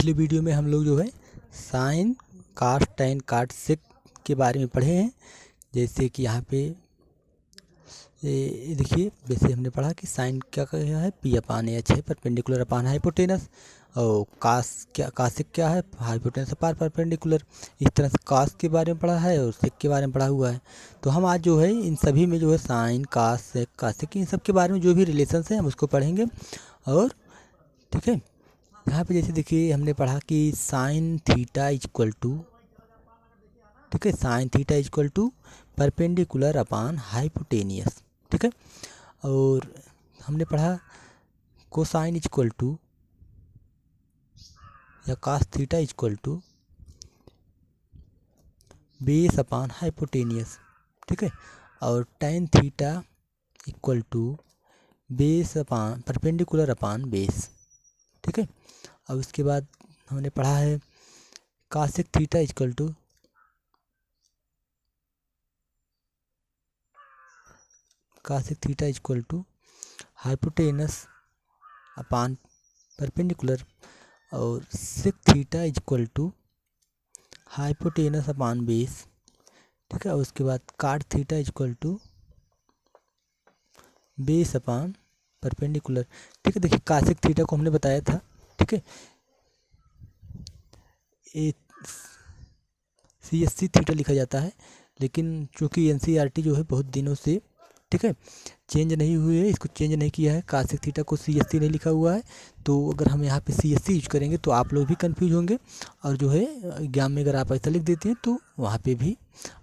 पिछले वीडियो में हम लोग जो है साइन कास टैन काट सेक के बारे में पढ़े हैं। जैसे कि यहाँ पे ये देखिए, वैसे हमने पढ़ा कि साइन क्या है, पी अपान एच है, परपेंडिकुलर अपान हाइपोटेनस। और कासिक क्या है, हाइपोटेनस अपान परपेंडिकुलर। इस तरह से कास के बारे में पढ़ा है और सेक के बारे में पढ़ा हुआ है। तो हम आज जो है इन सभी में जो है साइन कास सेक कासिक इन सब के बारे में जो भी रिलेशंस है हम उसको पढ़ेंगे। और ठीक है, यहाँ पे जैसे देखिए हमने पढ़ा कि साइन थीटा इक्वल टू, ठीक है, sine theta equal to perpendicular upon hypotenuse. ठीक है, और हमने पढ़ा कोसाइन इक्वल टू या cos theta equal to base upon hypotenuse. ठीक है, और tan theta equal to base upon perpendicular upon base. ठीक है, और उसके बाद हमने पढ़ा है cosec theta equal to hypotenuse upon perpendicular, और sec theta equal to hypotenuse upon base. ठीक है, और उसके बाद cot theta equal to base upon perpendicular. ठीक है, देखिए कासिक थीटा को हमने बताया था। ठीक है, CSC थीटा लिखा जाता है, लेकिन चूँकि NCERT जो है बहुत दिनों से, ठीक है, चेंज नहीं हुई है, इसको चेंज नहीं किया है, कासिक थीटा को CSC नहीं लिखा हुआ है। तो अगर हम यहाँ पे CSC यूज करेंगे तो आप लोग भी कंफ्यूज होंगे, और जो है एग्जाम में अगर आप ऐसा लिख देते हैं तो वहाँ पे भी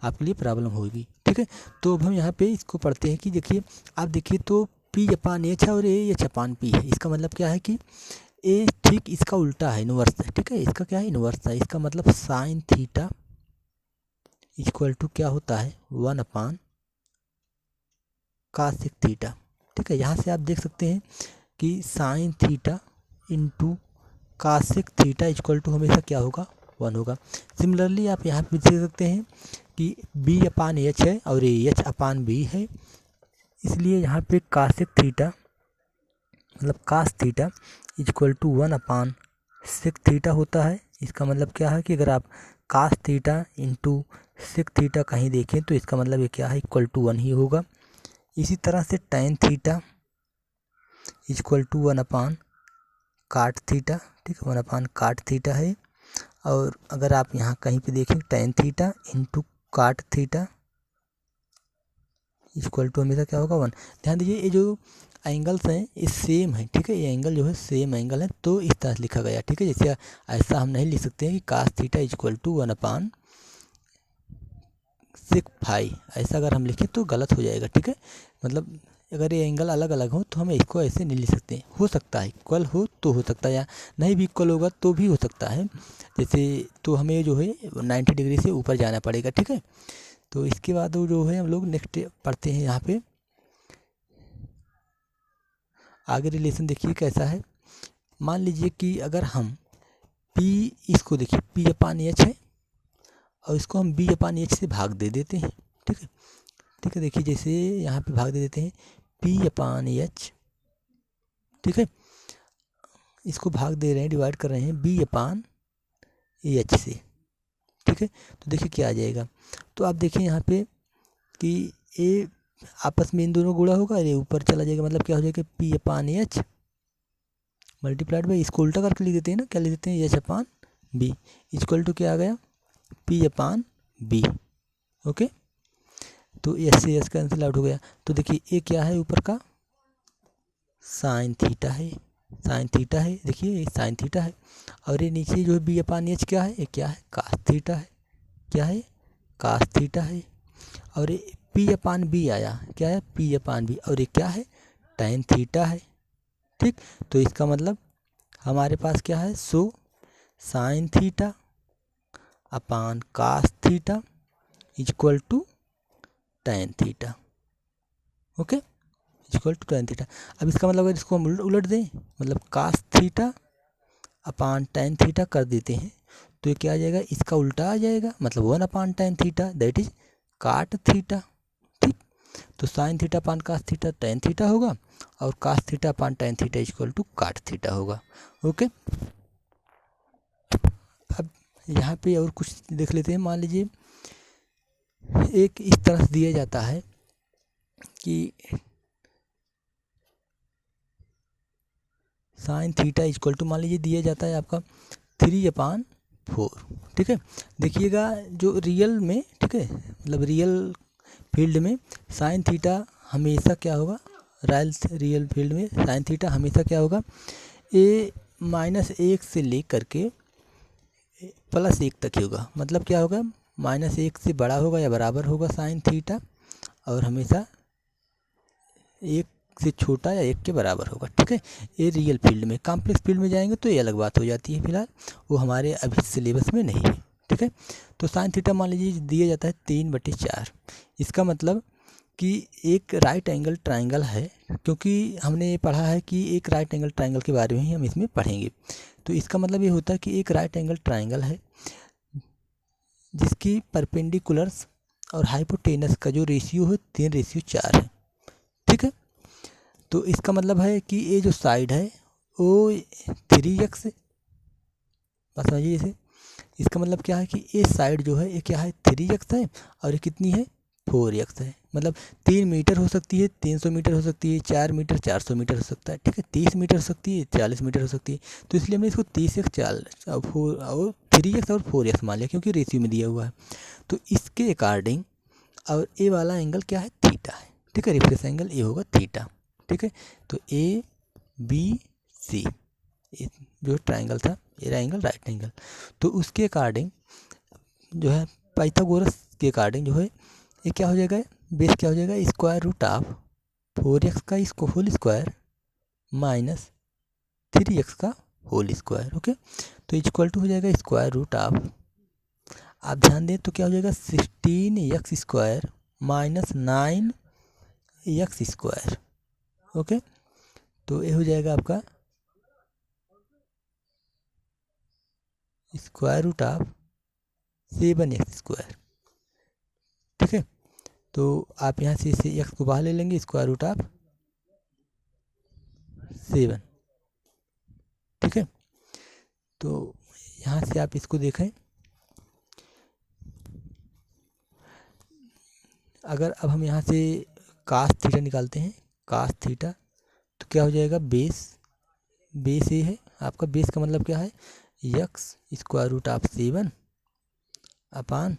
आपके लिए प्रॉब्लम होगी। ठीक है, तो अब हम यहाँ पे इसको पढ़ते हैं कि देखिए, आप देखिए तो P अपान एच है और एच अपान P है। इसका मतलब क्या है कि ए ठीक इसका उल्टा है, इनवर्स है। ठीक है, इसका क्या है, इनवर्स है। इसका मतलब साइन थीटा इक्वल टू क्या होता है, 1 अपान कासिक थीटा। ठीक है, यहाँ से आप देख सकते हैं कि sine theta into cosec theta equal to हमेशा क्या होगा, 1 होगा। सिमिलरली आप यहाँ पे देख सकते हैं कि बी अपान एच है और एच अपान बी है, इसलिए यहाँ पे कासिक थीटा मतलब cos theta equal to 1 upon sec theta होता है। इसका मतलब क्या है कि अगर आप cos theta into sec theta कहीं देखें तो इसका मतलब ये क्या है, इक्वल टू 1 ही होगा। इसी तरह से टैन थीटा इक्वल टू 1 अपान काट थीटा। ठीक है, 1 अपान काट थीटा है। और अगर आप यहाँ कहीं पे देखें टैन थीटा इंटू काट थीटा इक्वल टू हमेशा क्या होगा, 1। ध्यान दीजिए ये जो एंगल्स हैं ये सेम है। ठीक है, ये एंगल जो है सेम एंगल है, तो इस तरह से लिखा गया। ठीक है, जैसे ऐसा हम नहीं लिख सकते हैं कि cos theta equal to 1 upon sec phi, ऐसा अगर हम लिखें तो गलत हो जाएगा। ठीक है, मतलब अगर ये एंगल अलग अलग हो तो हमें इसको ऐसे नहीं लिख सकते। हो सकता है इक्वल हो तो हो सकता है, या नहीं भी इक्वल होगा तो भी हो सकता है। जैसे तो हमें जो है 90 डिग्री से ऊपर जाना पड़ेगा। ठीक है, तो इसके बाद जो है हम लोग नेक्स्ट पढ़ते हैं। यहाँ पे आगे रिलेशन देखिए कैसा है। मान लीजिए कि अगर हम P, इसको देखिए P अपान एच है और इसको हम B अपान एच से भाग दे देते हैं। ठीक है, ठीक है, देखिए जैसे यहाँ पे भाग दे देते हैं P अपान एच। ठीक है, इसको भाग दे रहे हैं, डिवाइड कर रहे हैं B अपान एच से। ठीक है, तो देखिए क्या आ जाएगा। तो आप देखिए यहाँ पे कि ए आपस में इन दोनों गुणा होगा, ये ऊपर चला जाएगा, मतलब क्या हो जाएगा, P upon H multiplied by, इसको उल्टा करके लिख देते हैं ना, क्या लिख देते हैं, H upon B equal to क्या आ गया, P अपान बी। ओके, तो एस से एस कैंसिल आउट हो गया। तो देखिए ये क्या है, ऊपर का साइन थीटा है, साइन थीटा है, देखिए ये साइन थीटा है। और ये नीचे जो है B अपान एच क्या है, ये क्या है, कास थीटा है। क्या है, कास थीटा है। और ये P अपान बी आया, क्या है, P अपान बी, और ये क्या है, टैन थीटा है। ठीक, तो इसका मतलब हमारे पास क्या है, so sine theta upon cos theta equal to tan theta. Okay, equal to tan theta. अब इसका मतलब अगर इसको हम उलट दें, मतलब cos theta upon tan theta कर देते हैं तो ये क्या आ जाएगा, इसका उल्टा आ जाएगा, मतलब 1 upon tan theta, that is cot theta. ठीक, तो sine theta upon cos theta tan theta होगा, और cos theta upon tan theta equal to cot theta होगा। ओके, यहाँ पे और कुछ देख लेते हैं। मान लीजिए एक इस तरह से दिया जाता है कि साइन थीटा इक्वल टू, मान लीजिए दिया जाता है आपका 3/4। ठीक है, देखिएगा जो रियल में, ठीक है, मतलब रियल फील्ड में साइन थीटा हमेशा क्या होगा, रियल फील्ड में साइन थीटा हमेशा क्या होगा, -1 से लेकर के +1 तक ही होगा। मतलब क्या होगा, -1 से बड़ा होगा या बराबर होगा साइन थीटा, और हमेशा 1 से छोटा या 1 के बराबर होगा। ठीक है, ये रियल फील्ड में। कॉम्प्लेक्स फील्ड में जाएंगे तो ये अलग बात हो जाती है, फिलहाल वो हमारे अभी सिलेबस में नहीं है। ठीक है, तो साइन थीटा मान लीजिए दिया जाता है 3/4। इसका मतलब कि एक राइट एंगल ट्राइंगल है, क्योंकि हमने ये पढ़ा है कि एक राइट एंगल ट्राइंगल के बारे में ही हम इसमें पढ़ेंगे। तो इसका मतलब ये होता है कि एक राइट एंगल ट्राइंगल है जिसकी परपेंडिकुलर्स और हाइपोटेनस का जो रेशियो है 3/4 है। ठीक है, तो इसका मतलब है कि ये जो साइड है वो 3x, बस समझिए इसे। इसका मतलब क्या है कि ये साइड जो है ये क्या है, 3x है, और ये कितनी है, 4x है। मतलब 3 मीटर हो सकती है, 300 मीटर हो सकती है, 4 मीटर 400 मीटर हो सकता है। ठीक है, 30 मीटर हो सकती है, 40 मीटर हो सकती है। तो इसलिए हमने इसको 30x 40 और 3x और 4x मान लिया, क्योंकि रेशियो में दिया हुआ है। तो इसके अकॉर्डिंग और ये वाला एंगल क्या है, थीटा है। ठीक है, रिफ्लेक्स एंगल ये होगा थीटा। ठीक है, तो ABC जो ट्राइंगल था, ये एंगल राइट एंगल, तो उसके अकॉर्डिंग जो है पाइथागोरस के अकॉर्डिंग जो है ये क्या हो जाएगा, बेस क्या हो जाएगा, √ऑफ 4x का इसको होल स्क्वायर माइनस 3x का होल स्क्वायर। ओके, तो इक्वल टू हो जाएगा √ऑफ, आप ध्यान दें तो क्या हो जाएगा, 16x² माइनस 9x²। ओके, तो ये हो जाएगा आपका √ऑफ 7x²। ठीक है, तो आप यहाँ से इसे x को बाहर ले लेंगे, √ऑफ 7। ठीक है, तो यहाँ से आप इसको देखें, अगर अब हम यहाँ से cos थीटा निकालते हैं, cos थीटा, तो क्या हो जाएगा, बेस ये है आपका। बेस का मतलब क्या है, x √of 7 upon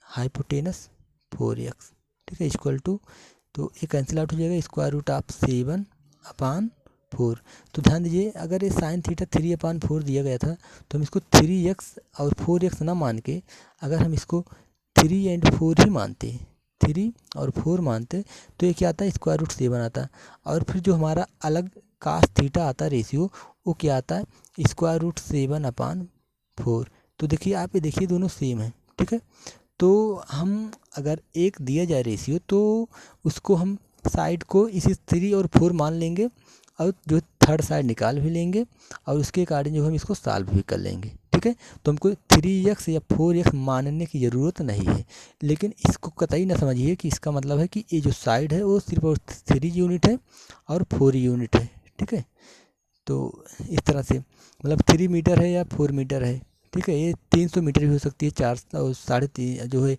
hypotenuse 4x। ठीक है, इक्वल टू, तो ये कैंसिल आउट हो जाएगा, √ऑफ 7 अपान 4। तो ध्यान दीजिए, अगर ये साइन थीटा 3/4 दिया गया था, तो हम इसको 3x और 4x ना मान के, अगर हम इसको 3 और 4 ही मानते, 3 और 4 मानते, तो ये क्या आता है, √7 आता। और फिर जो हमारा अलग cos थीटा आता है रेशियो, वो क्या आता है, √7/4। तो देखिए, आप ये देखिए दोनों सेम है। ठीक है, तो हम अगर एक दिया जाए रेशियो, तो उसको हम साइड को इसी 3 और 4 मान लेंगे, और जो थर्ड साइड निकाल भी लेंगे, और उसके अकॉर्डिंग जो हम इसको सॉल्व भी कर लेंगे। ठीक है, तो हमको 3x या 4x मानने की ज़रूरत नहीं है। लेकिन इसको कतई ना समझिए कि इसका मतलब है कि ये जो साइड है वो सिर्फ और 3 यूनिट है और 4 यूनिट है। ठीक है, तो इस तरह से मतलब 3 मीटर है या 4 मीटर है। ठीक है, ये 300 मीटर भी हो सकती है, 400 3.5 जो है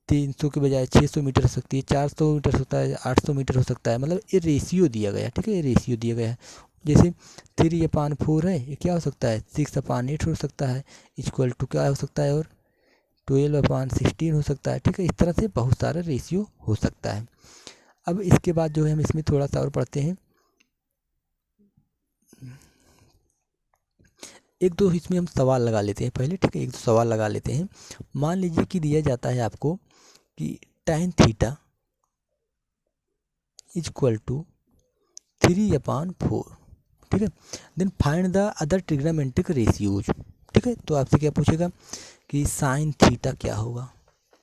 300 के बजाय 600 मीटर हो सकती है, 400 मीटर होता है, 800 मीटर हो सकता है। मतलब ये रेशियो दिया गया है। ठीक है, ये रेशियो दिया गया है। जैसे 3/4 है, ये क्या हो सकता है, 6/8 हो सकता है, इक्वल टू क्या हो सकता है, और 12/16 हो सकता है। ठीक है, इस तरह से बहुत सारा रेशियो हो सकता है। अब इसके बाद जो है हम इसमें थोड़ा सा और पढ़ते हैं, एक दो इसमें हम सवाल लगा लेते हैं पहले। ठीक है, एक दो सवाल लगा लेते हैं। मान लीजिए कि दिया जाता है आपको कि tan थीटा इक्वल टू 3/4। ठीक है, then find the other trigonometric ratios. ठीक है, तो आपसे क्या पूछेगा कि साइन थीटा क्या होगा।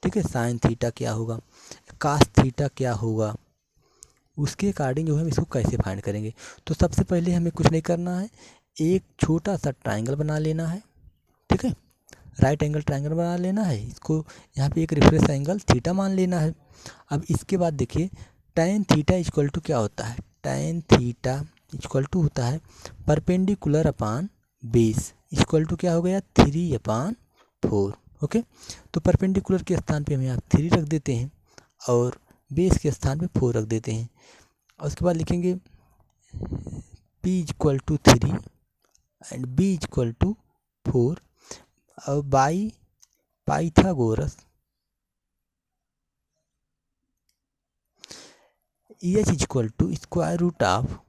ठीक है, साइन थीटा क्या होगा, cos थीटा क्या होगा, उसके अकॉर्डिंग जो है हम इसको कैसे फाइंड करेंगे। तो सबसे पहले हमें कुछ नहीं करना है, एक छोटा सा ट्राइंगल बना लेना है। ठीक है, राइट एंगल ट्राइंगल बना लेना है, इसको यहाँ पे एक रेफरेंस एंगल थीटा मान लेना है। अब इसके बाद देखिए, tan थीटा इक्वल टू क्या होता है, tan थीटा इक्वल टू होता है perpendicular upon base. Equal to क्या हो गया 3/4। ओके, तो परपेंडिकुलर के स्थान पे हम यहाँ 3 रख देते हैं और बेस के स्थान पे 4 रख देते हैं। और उसके बाद लिखेंगे p equal to 3 and b equal to 4 और by Pythagoras EH equal to square root of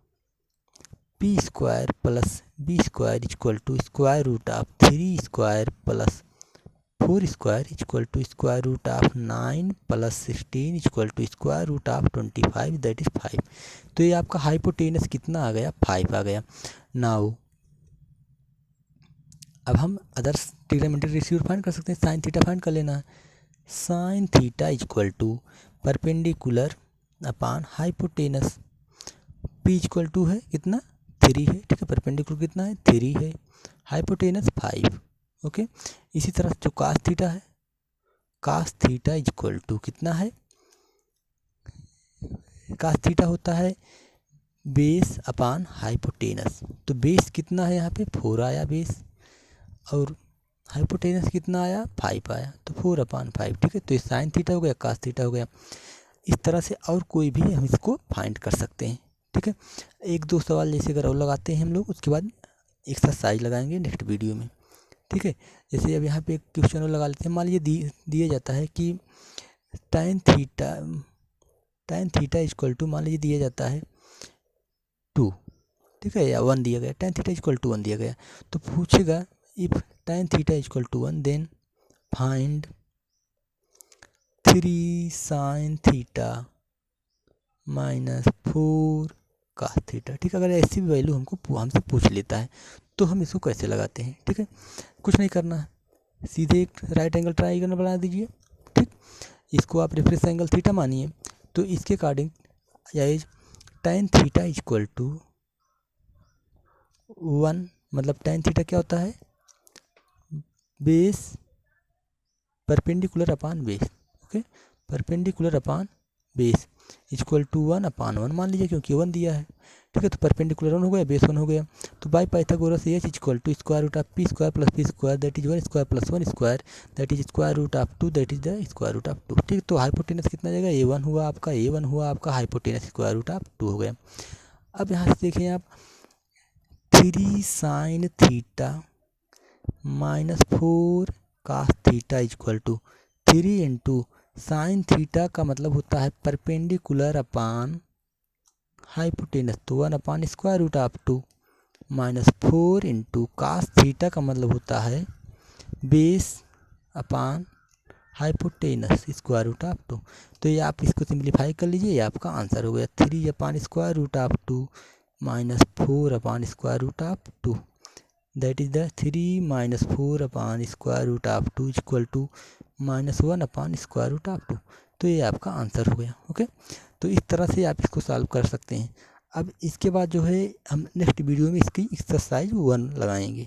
p square plus b square equal to square root of 3 square plus 4 square equal to square root of 9 plus 16 equal to square root of 25 that is 5। तो ये आपका hypotenuse कितना आ गया 5 आ गया। Now अब हम others trigonometric ratio find कर सकते हैं। साइन थीटा फाइंड कर लेना है। Sine theta equal to perpendicular upon hypotenuse p equal to है कितना 3 है, ठीक है। परपेंडिकुलर कितना है 3 है, हाइपोटेनस 5। ओके, इसी तरह जो कास थीटा है, कास थीटा इक्वल टू कितना है, कास थीटा होता है बेस अपान हाइपोटेनस। तो बेस कितना है यहाँ पे 4 आया बेस, और हाइपोटेनस कितना आया 5 आया, तो 4/5, ठीक है। तो ये साइन थीटा हो गया, कास थीटा हो गया। इस तरह से और कोई भी हम इसको फाइंड कर सकते हैं, ठीक है। एक दो सवाल जैसे अगर और लगाते हैं हम लोग, उसके बाद एक्सरसाइज लगाएंगे नेक्स्ट वीडियो में, ठीक है। जैसे अब यहाँ पे एक क्वेश्चन और लगा लेते हैं। मान लीजिए दिया जाता है कि tan थीटा इक्वल टू मान लीजिए दिया जाता है 2, ठीक है, या 1 दिया गया, tan थीटा इक्वल टू 1 दिया गया। तो पूछेगा if tan theta equal to 1 then find 3 sin theta minus 4 cos theta, ठीक है। अगर ऐसी भी वैल्यू हमसे पूछ लेता है तो हम इसको कैसे लगाते हैं, ठीक है। कुछ नहीं करना है, सीधे एक राइट एंगल ट्राइंगल बना दीजिए, ठीक। इसको आप रेफरेंस एंगल थीटा मानिए, तो इसके अकॉर्डिंग जाइज tan थीटा इक्वल टू 1, मतलब tan थीटा क्या होता है base perpendicular upon base, okay, perpendicular upon base equal to 1/1 मान लीजिए, क्योंकि 1 दिया है, ठीक है। तो परपेंडिकुलर 1 हो गया, बेस 1 हो गया। तो by Pythagoras H equal to square root of P square plus P square that is 1 square plus 1 square that is square root of 2 that is the square root of 2, ठीक। तो hypotenuse कितना जाएगा A1 हुआ आपका, A1 हुआ आपका, hypotenuse square root of 2 हो गया। अब यहाँ से देखें आप 3 sine theta minus 4 cos theta equal to 3 into sine theta का मतलब होता है परपेंडिकुलर अपान हाइपोटेनस, तो 1 square root of 2 minus 4 into cos theta का मतलब होता है base upon hypotenuse square root of 2। तो ये आप इसको सिंप्लीफाई कर लीजिए, ये आपका आंसर हो गया 3 square root of 2 minus 4 square root of 2 that is the 3 - 4 square root of 2 इक्वल टू -1 स्क्वायर रूट ऑफ 2। तो ये आपका आंसर हो गया, ओके। तो इस तरह से आप इसको सॉल्व कर सकते हैं। अब इसके बाद जो है हम नेक्स्ट वीडियो में इसकी एक्सरसाइज 1 लगाएंगे।